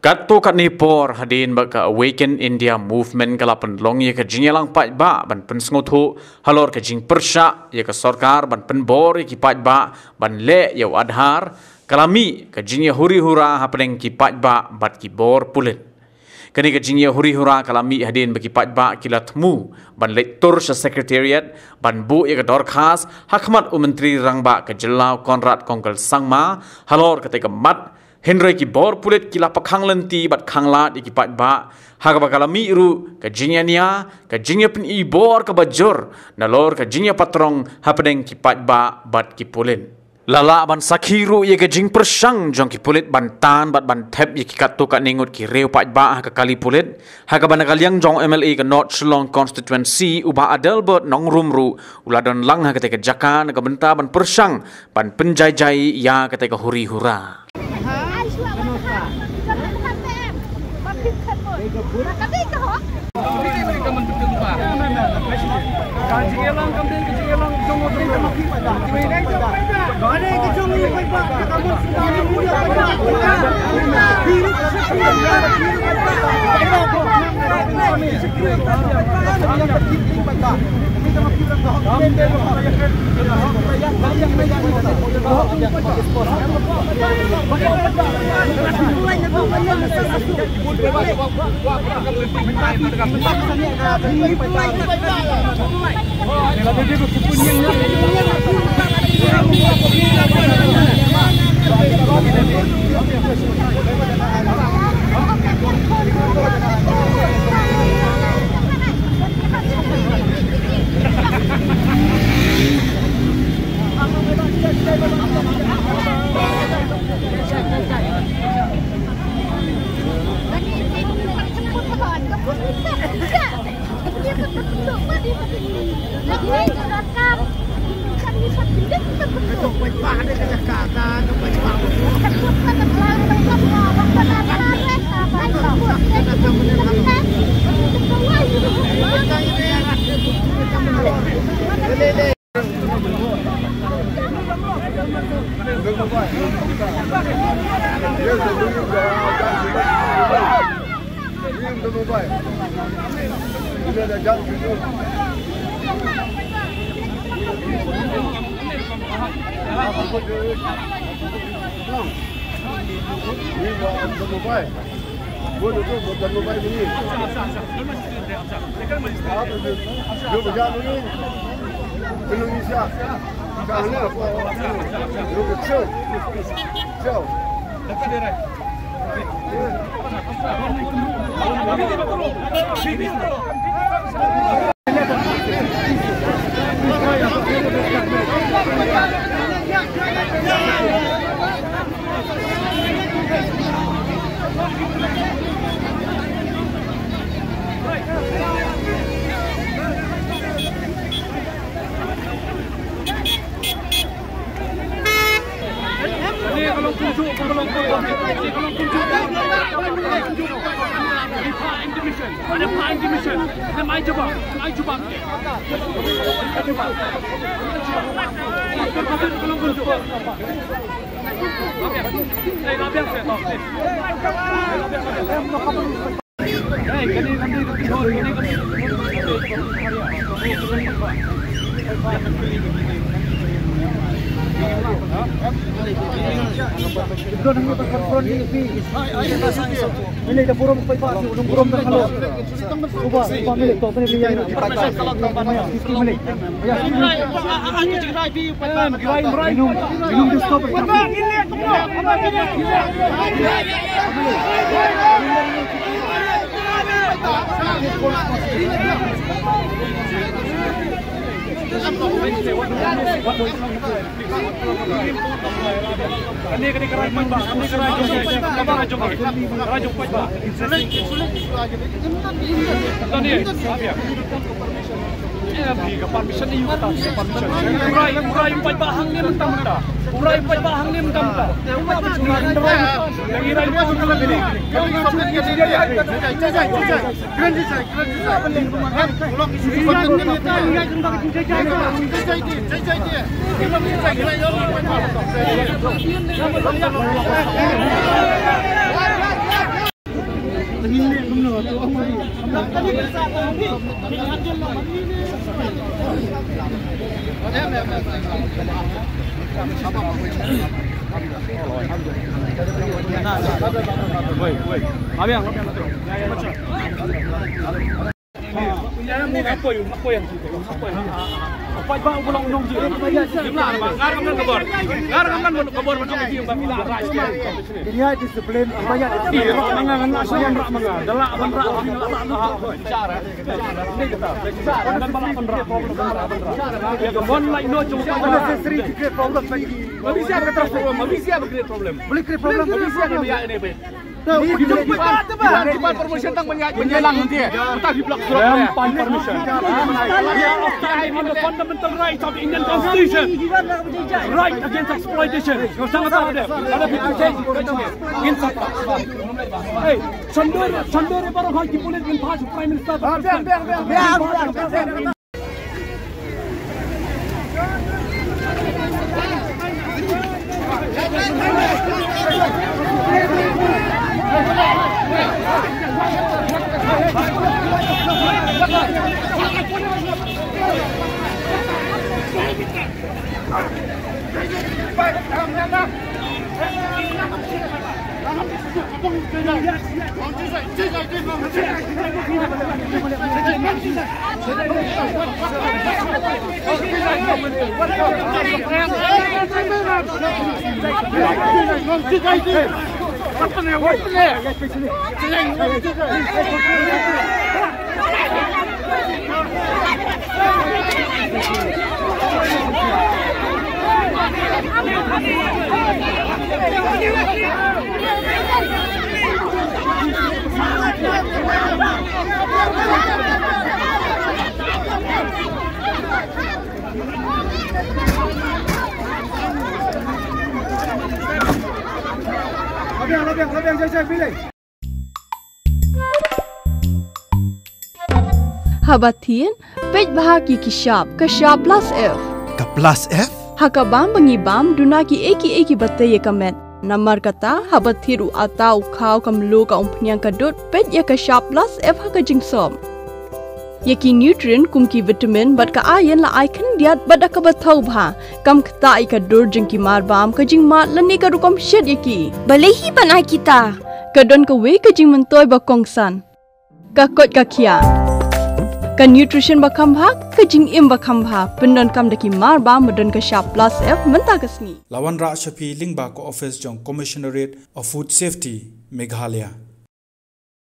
Kato kat Nepal hadin baka Awaken India Movement kalapan long ye ka jingelang pai ba ban pen sngotu halor ka jing persya ye ka sarkar ban pen bor ye ki pai ba ban le ye adhar kalami ka jingye huri hura hapeng ki pai ba bat ki bor pulen kani ka jingye huri hura kalami hadin baki pai ba kilatmu ban lektor sa secretariat ban bu ye ka dorkhas hakmat menteri rangba ka jelau Konrad Kongkal Sangma halor ka te ka mat Henry ki bor pulet kila pakhang lenti bat khanglat iki pat ba haga bakalami ru ka jinyania ka jinya pen i bor ka bajor nalor ka jinya patrong hapedeng ki pat ba bat ki pulen lala ban sakhiru ye ka jing persang jong ki pulet ban tan bat ban thep ye ki katto ka ningut ki reu pat ba ka kali pulet haga banakaliang jong MLA ka North Shillong constituency uba Adelbert nong rumru uladon lang ha ka te ka jakan ka benta ban persang ban penjai-jai ya ka te ka huri hura Ini dah burung pai pak, burung dah kalau. Ubah milik tu, ni biaya nak pakai. Milik. Ya. Aku cerai bi pai pak. Minum di stop. Ini kerai pak, ini kerai jom. Rajung pai pak. Tadi ya. Ya, bagi permission ni kita permission. Urai pai pak hang ni mentah-mentah. Urai pai pak hang ni mentah-mentah. Umat bersuara terang. Yang irai pun kalau bini. Kalau sampai ke sini dia. Keren jejak. Kalau isi konten ni kita lihat tentang jejak dia. Kalau jejak kita yang permission tang menyelang nanti. Entah di blok surat permission. We are occupying the fundamental rights of the Indian Constitution. Right against exploitation. Sangat ada. Ada people Hey, Sandor baru hal di politik dan bahas Prime Minister. Habatin, pej bahagi kishab plus F. Ka plus F? Hakabam bangibam dunaki eki batay kamet. Namar kata habathiru atau kau kamlu ka umpnyang kadut pej ya kishab plus F haka jingsom. Yaki nutrient kumki vitamin bat ka ayan la icon diat bat ka bathau bha kam kta ka dur jingki marbam ka jing mat lani ka rukom shed yaki. Balehi banai kita. Kadon ka we ka jing mentoy ba kongsan. Ka kot ka kia. Ka nutrition ba khambha ka jing im ba khambha pendon kam daki mar ba modon ka sharp plus F menta kasni Lawan Ra Shafi Lingba ko office jong Commissionerate of Food Safety Meghalaya